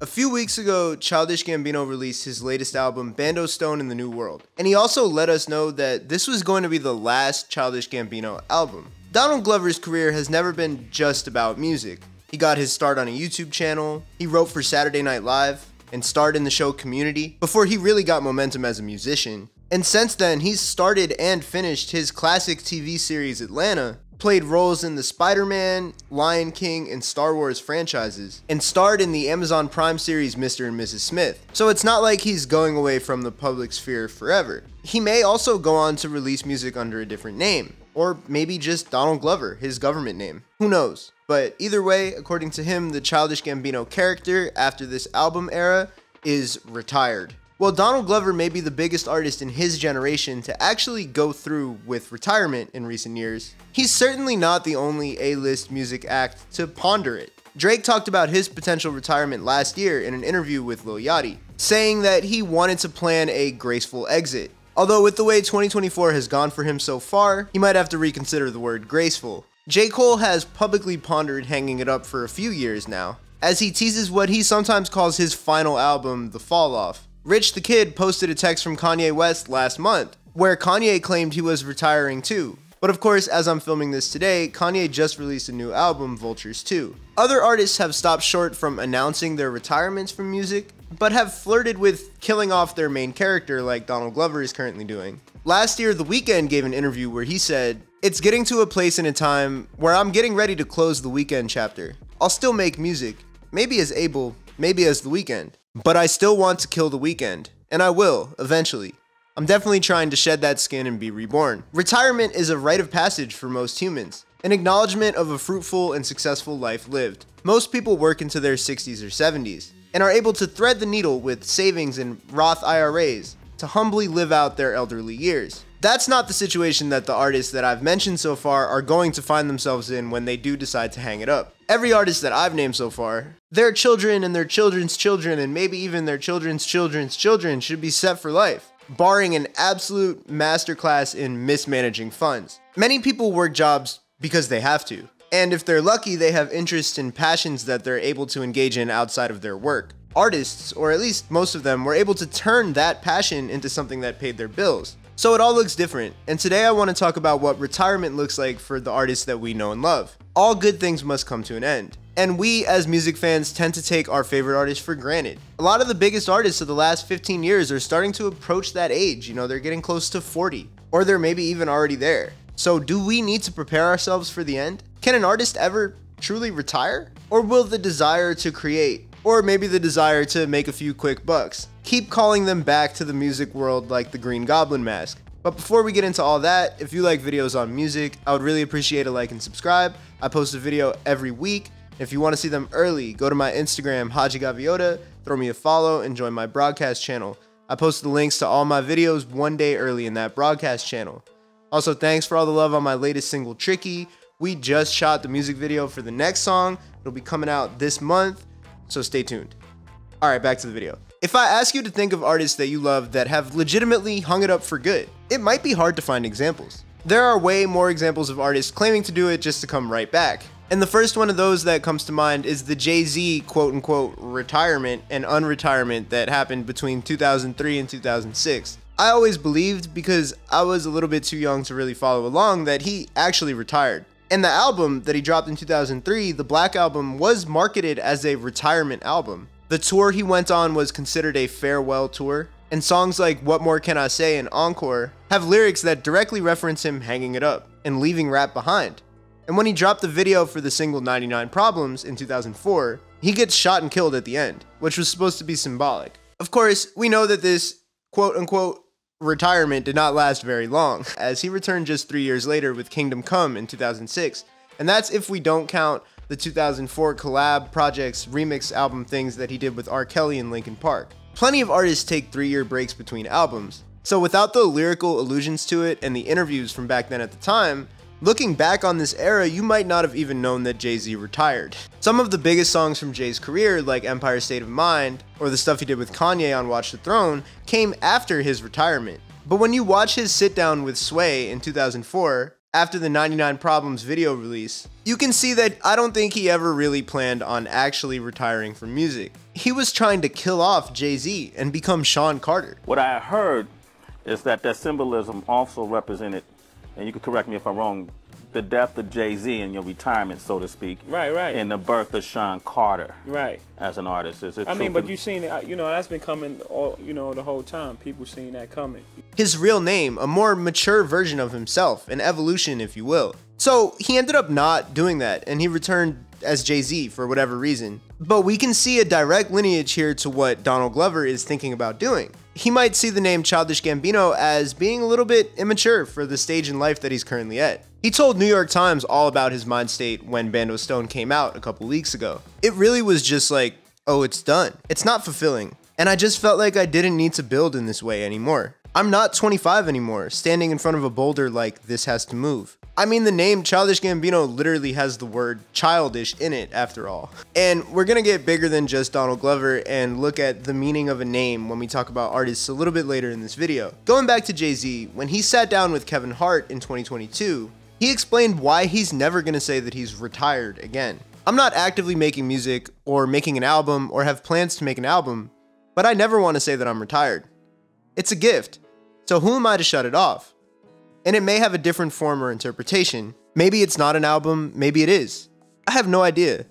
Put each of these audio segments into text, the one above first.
A few weeks ago, Childish Gambino released his latest album, Bando Stone in the New World, and he also let us know that this was going to be the last Childish Gambino album. Donald Glover's career has never been just about music. He got his start on a YouTube channel, he wrote for Saturday Night Live, and starred in the show Community before he really got momentum as a musician. And since then, he's started and finished his classic TV series Atlanta, played roles in the Spider-Man, Lion King, and Star Wars franchises, and starred in the Amazon Prime series Mr. and Mrs. Smith. So it's not like he's going away from the public sphere forever. He may also go on to release music under a different name, or maybe just Donald Glover, his government name. Who knows? But either way, according to him, the Childish Gambino character after this album era is retired. While Donald Glover may be the biggest artist in his generation to actually go through with retirement in recent years, he's certainly not the only A-list music act to ponder it. Drake talked about his potential retirement last year in an interview with Lil Yachty, saying that he wanted to plan a graceful exit. Although with the way 2024 has gone for him so far, he might have to reconsider the word graceful. J. Cole has publicly pondered hanging it up for a few years now, as he teases what he sometimes calls his final album, The Fall Off. Rich the Kid posted a text from Kanye West last month, where Kanye claimed he was retiring too. But of course, as I'm filming this today, Kanye just released a new album, Vultures 2. Other artists have stopped short from announcing their retirements from music, but have flirted with killing off their main character like Donald Glover is currently doing. Last year, The Weeknd gave an interview where he said, "It's getting to a place in a time where I'm getting ready to close the Weeknd chapter. I'll still make music, maybe as Abel, maybe as The Weeknd. But I still want to kill The Weeknd, and I will, eventually. I'm definitely trying to shed that skin and be reborn." Retirement is a rite of passage for most humans, an acknowledgement of a fruitful and successful life lived. Most people work into their 60s or 70s, and are able to thread the needle with savings and Roth IRAs to humbly live out their elderly years. That's not the situation that the artists that I've mentioned so far are going to find themselves in when they do decide to hang it up. Every artist that I've named so far, their children and their children's children and maybe even their children's children's children should be set for life, barring an absolute masterclass in mismanaging funds. Many people work jobs because they have to, and if they're lucky, they have interests and passions that they're able to engage in outside of their work. Artists, or at least most of them, were able to turn that passion into something that paid their bills. So it all looks different, and today I want to talk about what retirement looks like for the artists that we know and love. All good things must come to an end, and we as music fans tend to take our favorite artists for granted. A lot of the biggest artists of the last 15 years are starting to approach that age, they're getting close to 40, or they're maybe even already there. So do we need to prepare ourselves for the end? Can an artist ever truly retire? Or will the desire to create, or maybe the desire to make a few quick bucks, keep calling them back to the music world like the Green Goblin mask? But before we get into all that, if you like videos on music, I would really appreciate a like and subscribe. I post a video every week. If you want to see them early, go to my Instagram, HADJI Gaviota, throw me a follow, and join my broadcast channel. I post the links to all my videos one day early in that broadcast channel. Also, thanks for all the love on my latest single, Tricky. We just shot the music video for the next song. It'll be coming out this month, so stay tuned. Alright, back to the video. If I ask you to think of artists that you love that have legitimately hung it up for good, it might be hard to find examples. There are way more examples of artists claiming to do it just to come right back. And the first one of those that comes to mind is the Jay-Z quote-unquote retirement and unretirement that happened between 2003 and 2006. I always believed, because I was a little bit too young to really follow along, that he actually retired. And the album that he dropped in 2003, the Black Album, was marketed as a retirement album. The tour he went on was considered a farewell tour, and songs like What More Can I Say and Encore have lyrics that directly reference him hanging it up and leaving rap behind. And when he dropped the video for the single 99 Problems in 2004, he gets shot and killed at the end, which was supposed to be symbolic. Of course, we know that this quote-unquote retirement did not last very long, as he returned just 3 years later with Kingdom Come in 2006, and that's if we don't count the 2004 collab projects, remix album things that he did with R. Kelly and Linkin Park. Plenty of artists take 3-year breaks between albums, so without the lyrical allusions to it and the interviews from back then at the time, looking back on this era, you might not have even known that Jay-Z retired. Some of the biggest songs from Jay's career, like Empire State of Mind, or the stuff he did with Kanye on Watch the Throne, came after his retirement. But when you watch his sit-down with Sway in 2004, after the 99 Problems video release, you can see that I don't think he ever really planned on actually retiring from music. he was trying to kill off Jay-Z and become Sean Carter. What I heard is that symbolism also represented, and you can correct me if I'm wrong, the death of Jay-Z and your retirement, so to speak. Right. And the birth of Sean Carter. Right. As an artist. Is it I true? mean, but you've seen it, you know, that's been coming all, you know, the whole time. People seen that coming. His real name, a more mature version of himself, an evolution, if you will. So he ended up not doing that, and he returned as Jay-Z for whatever reason. But we can see a direct lineage here to what Donald Glover is thinking about doing. He might see the name Childish Gambino as being a little bit immature for the stage in life that he's currently at. He told New York Times all about his mind state when Bando Stone came out a couple weeks ago. It really was just like, oh, it's done. It's not fulfilling. And I just felt like I didn't need to build in this way anymore. I'm not 25 anymore, standing in front of a boulder like this has to move. I mean, the name Childish Gambino literally has the word childish in it after all. And we're gonna get bigger than just Donald Glover and look at the meaning of a name when we talk about artists a little bit later in this video. Going back to Jay-Z, when he sat down with Kevin Hart in 2022, he explained why he's never gonna say that he's retired again. I'm not actively making music or making an album or have plans to make an album, but I never wanna say that I'm retired. It's a gift, so who am I to shut it off? And it may have a different form or interpretation. Maybe it's not an album, maybe it is. I have no idea,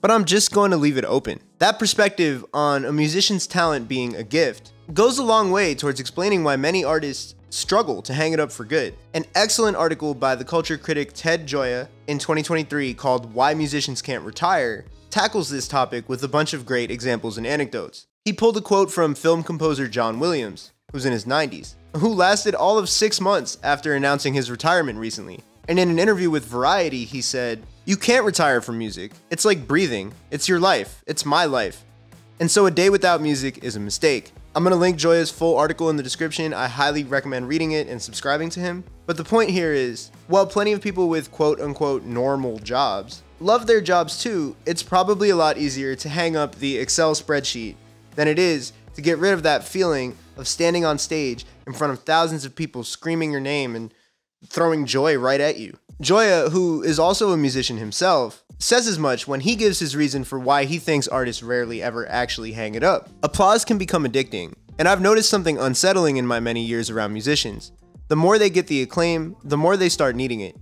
but I'm just going to leave it open. That perspective on a musician's talent being a gift goes a long way towards explaining why many artists struggle to hang it up for good. An excellent article by the culture critic Ted Gioia in 2023 called Why Musicians Can't Retire tackles this topic with a bunch of great examples and anecdotes. He pulled a quote from film composer John Williams, who's in his 90s, who lasted all of 6 months after announcing his retirement recently. And in an interview with Variety, he said, "You can't retire from music. It's like breathing. It's your life. It's my life. And so a day without music is a mistake." I'm gonna link Gioia's full article in the description. I highly recommend reading it and subscribing to him. But the point here is, while plenty of people with quote unquote normal jobs love their jobs too, it's probably a lot easier to hang up the Excel spreadsheet than it is to get rid of that feeling of standing on stage in front of thousands of people screaming your name and throwing joy right at you. Gioia, who is also a musician himself, says as much when he gives his reason for why he thinks artists rarely ever actually hang it up. Applause can become addicting, and I've noticed something unsettling in my many years around musicians. The more they get the acclaim, the more they start needing it.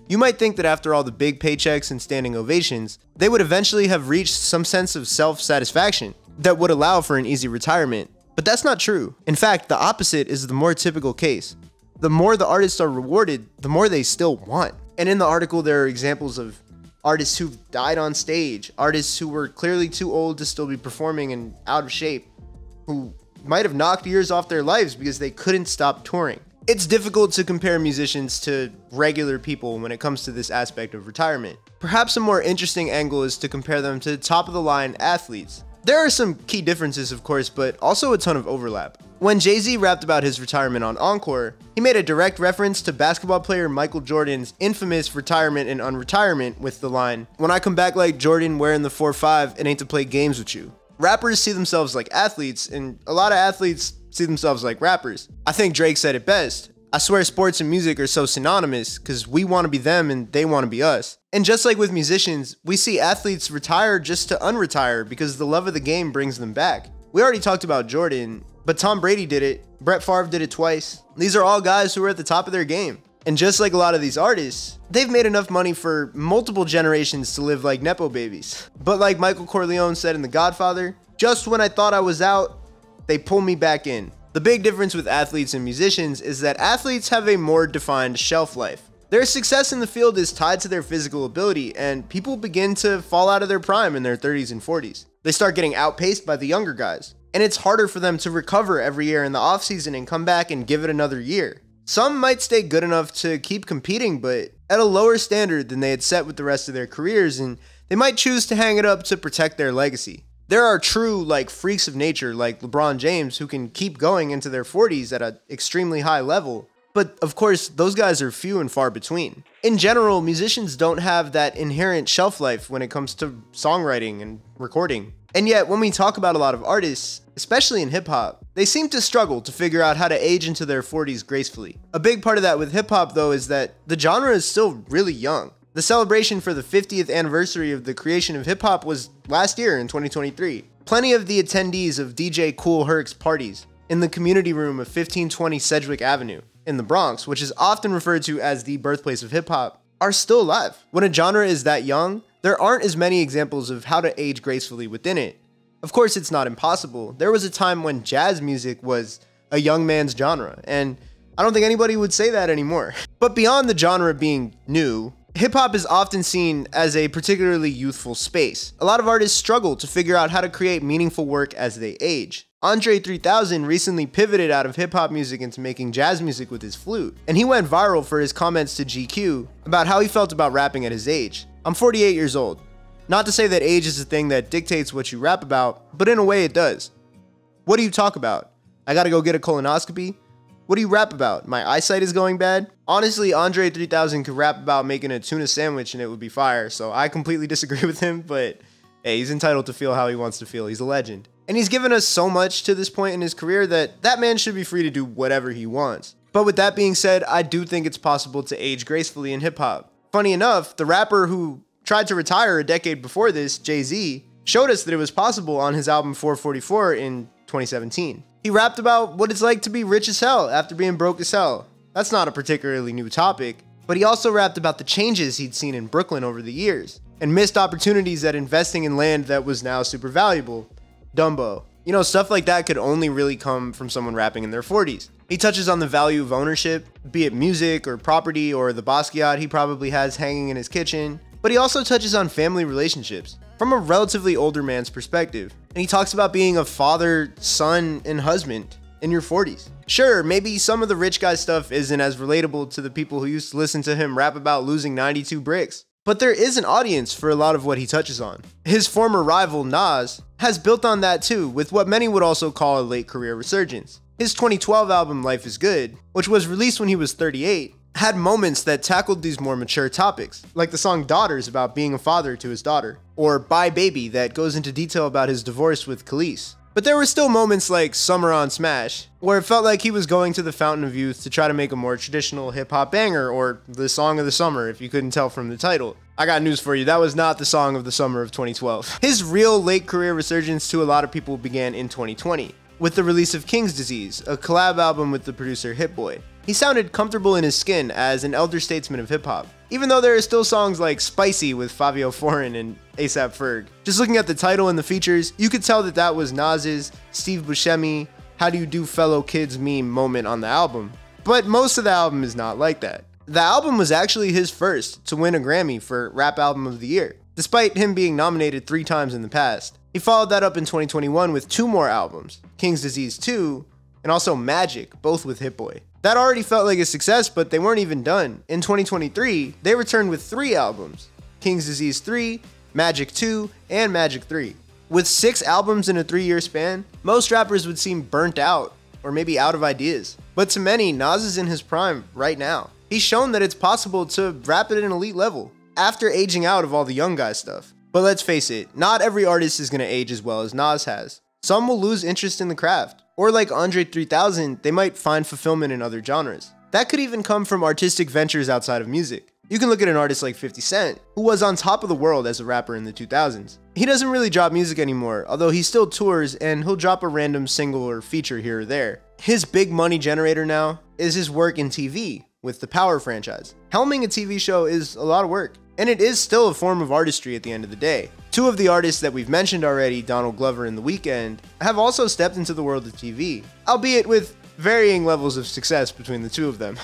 You might think that after all the big paychecks and standing ovations, they would eventually have reached some sense of self-satisfaction that would allow for an easy retirement. But that's not true. In fact, the opposite is the more typical case. The more the artists are rewarded, the more they still want. And in the article, there are examples of artists who've died on stage, artists who were clearly too old to still be performing and out of shape, who might have knocked years off their lives because they couldn't stop touring. It's difficult to compare musicians to regular people when it comes to this aspect of retirement. Perhaps a more interesting angle is to compare them to top-of-the-line athletes. There are some key differences, of course, but also a ton of overlap. When Jay-Z rapped about his retirement on Encore, he made a direct reference to basketball player Michael Jordan's infamous retirement and unretirement with the line, "When I come back like Jordan wearing the 4-5, it ain't to play games with you." Rappers see themselves like athletes, and a lot of athletes see themselves like rappers. I think Drake said it best. I swear sports and music are so synonymous because we want to be them and they want to be us. And just like with musicians, we see athletes retire just to unretire because the love of the game brings them back. We already talked about Jordan, but Tom Brady did it. Brett Favre did it twice. These are all guys who are at the top of their game. And just like a lot of these artists, they've made enough money for multiple generations to live like Nepo babies. But like Michael Corleone said in The Godfather, "Just when I thought I was out, they pull me back in." The big difference with athletes and musicians is that athletes have a more defined shelf life. Their success in the field is tied to their physical ability, and people begin to fall out of their prime in their 30s and 40s. They start getting outpaced by the younger guys, and it's harder for them to recover every year in the offseason and come back and give it another year. Some might stay good enough to keep competing, but at a lower standard than they had set with the rest of their careers, and they might choose to hang it up to protect their legacy. There are true freaks of nature like LeBron James who can keep going into their 40s at an extremely high level, but of course those guys are few and far between. In general, musicians don't have that inherent shelf life when it comes to songwriting and recording. And yet when we talk about a lot of artists, especially in hip hop, they seem to struggle to figure out how to age into their 40s gracefully. A big part of that with hip hop though is that the genre is still really young. The celebration for the 50th anniversary of the creation of hip-hop was last year in 2023. Plenty of the attendees of DJ Kool Herc's parties in the community room of 1520 Sedgwick Avenue in the Bronx, which is often referred to as the birthplace of hip-hop, are still alive. When a genre is that young, there aren't as many examples of how to age gracefully within it. Of course, it's not impossible. There was a time when jazz music was a young man's genre, and I don't think anybody would say that anymore. But beyond the genre being new, hip-hop is often seen as a particularly youthful space. A lot of artists struggle to figure out how to create meaningful work as they age. Andre 3000 recently pivoted out of hip-hop music into making jazz music with his flute, and he went viral for his comments to GQ about how he felt about rapping at his age. I'm 48 years old. Not to say that age is a thing that dictates what you rap about, but in a way it does. What do you talk about? I gotta go get a colonoscopy? What do you rap about? My eyesight is going bad? Honestly, Andre 3000 could rap about making a tuna sandwich and it would be fire, so I completely disagree with him, but hey, he's entitled to feel how he wants to feel. He's a legend. And he's given us so much to this point in his career that that man should be free to do whatever he wants. But with that being said, I do think it's possible to age gracefully in hip-hop. Funny enough, the rapper who tried to retire a decade before this, Jay-Z, showed us that it was possible on his album 444 in 2017. He rapped about what it's like to be rich as hell after being broke as hell. That's not a particularly new topic, but he also rapped about the changes he'd seen in Brooklyn over the years, and missed opportunities at investing in land that was now super valuable. Dumbo. You know, stuff like that could only really come from someone rapping in their 40s. He touches on the value of ownership, be it music or property or the Basquiat he probably has hanging in his kitchen, but he also touches on family relationships from a relatively older man's perspective. And he talks about being a father, son, and husband in your 40s. Sure, maybe some of the rich guy stuff isn't as relatable to the people who used to listen to him rap about losing 92 bricks, but there is an audience for a lot of what he touches on. His former rival, Nas, has built on that too, with what many would also call a late career resurgence. His 2012 album, Life is Good, which was released when he was 38, had moments that tackled these more mature topics, like the song Daughters about being a father to his daughter, or Bye Baby that goes into detail about his divorce with Khalees. But there were still moments like Summer on Smash, where it felt like he was going to the fountain of youth to try to make a more traditional hip-hop banger, or the song of the summer if you couldn't tell from the title. I got news for you, that was not the song of the summer of 2012. His real late career resurgence to a lot of people began in 2020, with the release of King's Disease, a collab album with the producer Hit-Boy. He sounded comfortable in his skin as an elder statesman of hip-hop, even though there are still songs like Spicy with Fabio Foreign and A$AP Ferg. Just looking at the title and the features, you could tell that that was Nas's Steve Buscemi, How Do You Do Fellow Kids meme moment on the album. But most of the album is not like that. The album was actually his first to win a Grammy for Rap Album of the Year, despite him being nominated 3 times in the past. He followed that up in 2021 with 2 more albums, King's Disease 2, and also Magic, both with Hit-Boy. That already felt like a success, but they weren't even done. In 2023, they returned with 3 albums, King's Disease 3, Magic 2, and Magic 3. With 6 albums in a 3-year span, most rappers would seem burnt out, or maybe out of ideas. But to many, Nas is in his prime right now. He's shown that it's possible to rap at an elite level, after aging out of all the young guy stuff. But let's face it, not every artist is gonna age as well as Nas has. Some will lose interest in the craft, or like Andre 3000, they might find fulfillment in other genres. That could even come from artistic ventures outside of music. You can look at an artist like 50 Cent, who was on top of the world as a rapper in the 2000s. He doesn't really drop music anymore, although he still tours and he'll drop a random single or feature here or there. His big money generator now is his work in TV with the Power franchise. Helming a TV show is a lot of work, and it is still a form of artistry at the end of the day. 2 of the artists that we've mentioned already, Donald Glover and The Weeknd, have also stepped into the world of TV, albeit with varying levels of success between the 2 of them.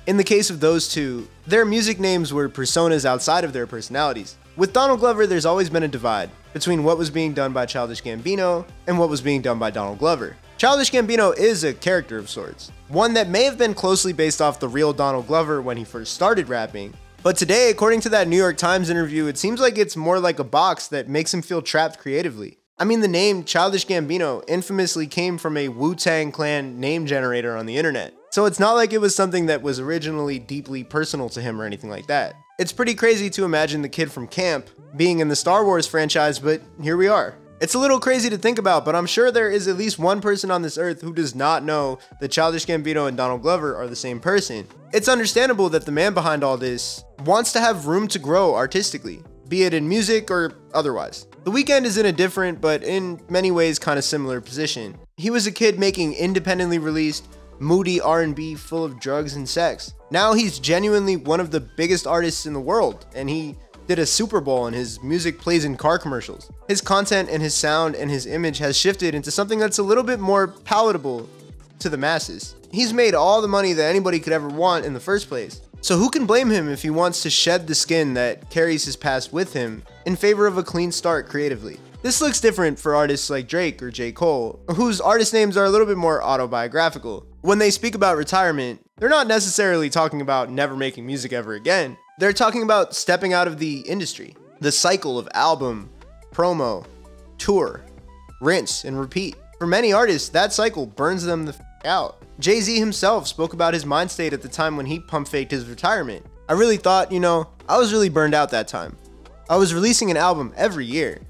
In the case of those 2, their music names were personas outside of their personalities. With Donald Glover, there's always been a divide between what was being done by Childish Gambino and what was being done by Donald Glover. Childish Gambino is a character of sorts, one that may have been closely based off the real Donald Glover when he first started rapping, but today, according to that New York Times interview, it seems like it's more like a box that makes him feel trapped creatively. I mean, the name Childish Gambino infamously came from a Wu-Tang Clan name generator on the internet, so it's not like it was something that was originally deeply personal to him or anything like that. It's pretty crazy to imagine the kid from camp being in the Star Wars franchise, but here we are. It's a little crazy to think about, but I'm sure there is at least one person on this earth who does not know that Childish Gambino and Donald Glover are the same person. It's understandable that the man behind all this wants to have room to grow artistically, be it in music or otherwise. The Weeknd is in a different, but in many ways kind of similar position. He was a kid making independently released, moody R&B full of drugs and sex. Now he's genuinely one of the biggest artists in the world, and he did a Super Bowl and his music plays in car commercials. His content and his sound and his image has shifted into something that's a little bit more palatable to the masses. He's made all the money that anybody could ever want in the first place. So who can blame him if he wants to shed the skin that carries his past with him in favor of a clean start creatively? This looks different for artists like Drake or J. Cole, whose artist names are a little bit more autobiographical. When they speak about retirement, they're not necessarily talking about never making music ever again. They're talking about stepping out of the industry. The cycle of album, promo, tour, rinse, and repeat. For many artists, that cycle burns them the out. Jay-Z himself spoke about his mind state at the time when he pump faked his retirement. I really thought, I was really burned out that time. I was releasing an album every year.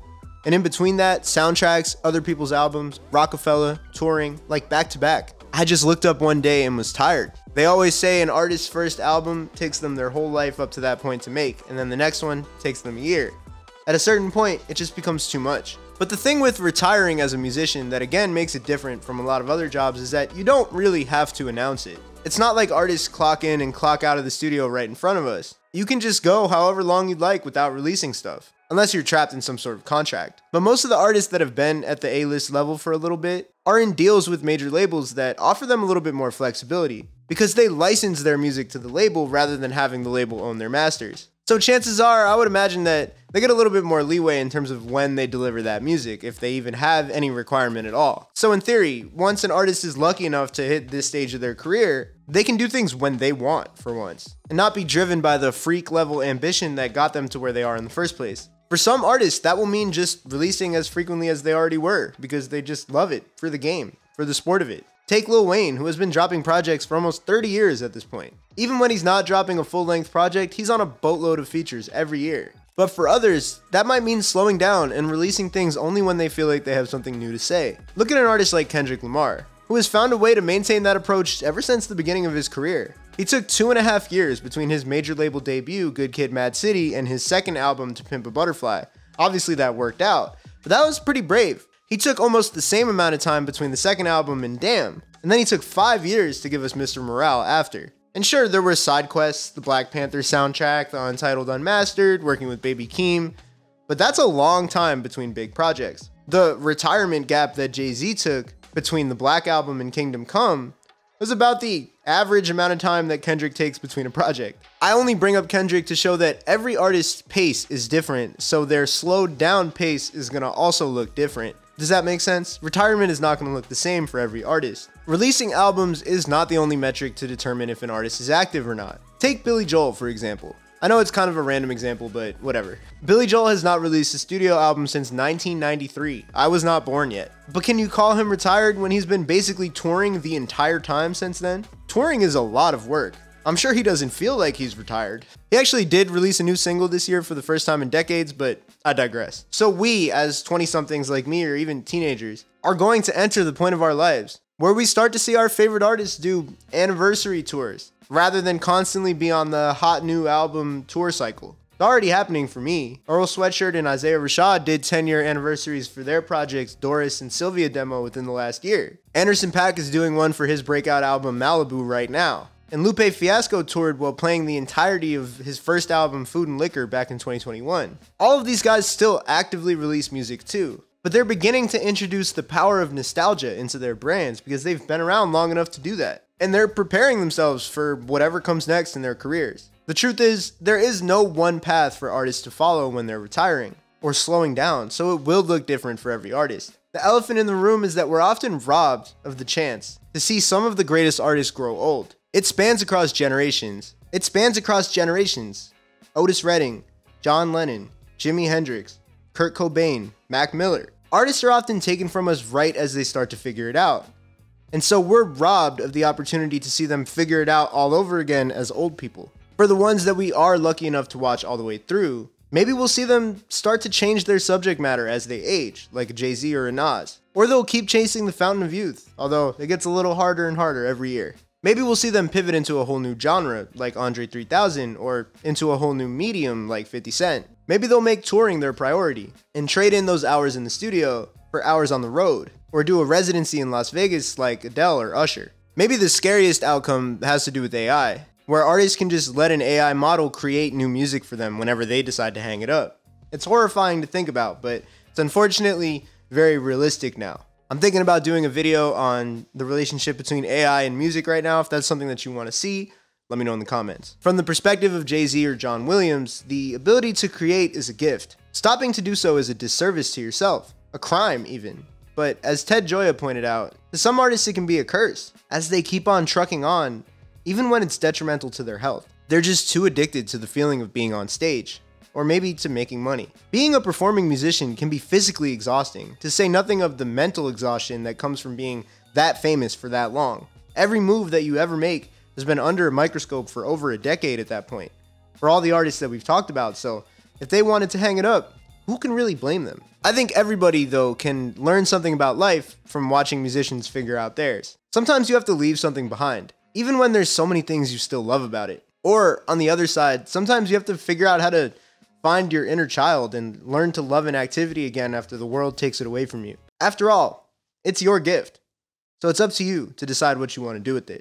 And in between that, soundtracks, other people's albums, Rockefeller, touring, like back to back. I just looked up one day and was tired. They always say an artist's first album takes them their whole life up to that point to make, and then the next one takes them a year. At a certain point, it just becomes too much. But the thing with retiring as a musician that again makes it different from a lot of other jobs is that you don't really have to announce it. It's not like artists clock in and clock out of the studio right in front of us. You can just go however long you'd like without releasing stuff, unless you're trapped in some sort of contract. But most of the artists that have been at the A-list level for a little bit are in deals with major labels that offer them a little bit more flexibility, because they license their music to the label rather than having the label own their masters. So chances are, I would imagine that they get a little bit more leeway in terms of when they deliver that music, if they even have any requirement at all. So in theory, once an artist is lucky enough to hit this stage of their career, they can do things when they want for once, and not be driven by the freak level ambition that got them to where they are in the first place. For some artists, that will mean just releasing as frequently as they already were, because they just love it for the game, for the sport of it. Take Lil Wayne, who has been dropping projects for almost 30 years at this point. Even when he's not dropping a full-length project, he's on a boatload of features every year. But for others, that might mean slowing down and releasing things only when they feel like they have something new to say. Look at an artist like Kendrick Lamar, who has found a way to maintain that approach ever since the beginning of his career. He took 2.5 years between his major label debut, Good Kid, Mad City, and his second album, To Pimp a Butterfly. Obviously that worked out, but that was pretty brave. He took almost the same amount of time between the second album and Damn, and then he took 5 years to give us Mr. Morale after. And sure, there were side quests, the Black Panther soundtrack, the Untitled Unmastered, working with Baby Keem, but that's a long time between big projects. The retirement gap that Jay-Z took between the Black Album and Kingdom Come was about the average amount of time that Kendrick takes between a project. I only bring up Kendrick to show that every artist's pace is different, so their slowed down pace is gonna also look different. Does that make sense? Retirement is not going to look the same for every artist. Releasing albums is not the only metric to determine if an artist is active or not. Take Billy Joel, for example. I know it's kind of a random example, but whatever. Billy Joel has not released a studio album since 1993. I was not born yet. But can you call him retired when he's been basically touring the entire time since then? Touring is a lot of work. I'm sure he doesn't feel like he's retired. He actually did release a new single this year for the first time in decades, but I digress. So we, as 20-somethings like me or even teenagers, are going to enter the point of our lives where we start to see our favorite artists do anniversary tours rather than constantly be on the hot new album tour cycle. It's already happening for me. Earl Sweatshirt and Isaiah Rashad did 10-year anniversaries for their projects Doris and Sylvia demo within the last year. Anderson .Paak is doing one for his breakout album Malibu right now. And Lupe Fiasco toured while playing the entirety of his first album Food and Liquor back in 2021. All of these guys still actively release music too, but they're beginning to introduce the power of nostalgia into their brands because they've been around long enough to do that. And they're preparing themselves for whatever comes next in their careers. The truth is, there is no one path for artists to follow when they're retiring or slowing down, so it will look different for every artist. The elephant in the room is that we're often robbed of the chance to see some of the greatest artists grow old. It spans across generations. Otis Redding, John Lennon, Jimi Hendrix, Kurt Cobain, Mac Miller. Artists are often taken from us right as they start to figure it out. And so we're robbed of the opportunity to see them figure it out all over again as old people. For the ones that we are lucky enough to watch all the way through, maybe we'll see them start to change their subject matter as they age, like a Jay-Z or a Nas. Or they'll keep chasing the fountain of youth, although it gets a little harder and harder every year. Maybe we'll see them pivot into a whole new genre, like Andre 3000, or into a whole new medium, like 50 Cent. Maybe they'll make touring their priority and trade in those hours in the studio for hours on the road, or do a residency in Las Vegas like Adele or Usher. Maybe the scariest outcome has to do with AI, where artists can just let an AI model create new music for them whenever they decide to hang it up. It's horrifying to think about, but it's unfortunately very realistic now. I'm thinking about doing a video on the relationship between AI and music right now. If that's something that you want to see, let me know in the comments. From the perspective of Jay-Z or John Williams, the ability to create is a gift. Stopping to do so is a disservice to yourself, a crime even. But as Ted Gioia pointed out, to some artists it can be a curse, as they keep on trucking on, even when it's detrimental to their health. They're just too addicted to the feeling of being on stage, or maybe to making money. Being a performing musician can be physically exhausting, to say nothing of the mental exhaustion that comes from being that famous for that long. Every move that you ever make has been under a microscope for over a decade at that point, for all the artists that we've talked about, so if they wanted to hang it up, who can really blame them? I think everybody, though, can learn something about life from watching musicians figure out theirs. Sometimes you have to leave something behind, even when there's so many things you still love about it. Or, on the other side, sometimes you have to figure out how to find your inner child and learn to love an activity again after the world takes it away from you. After all, it's your gift, so it's up to you to decide what you want to do with it.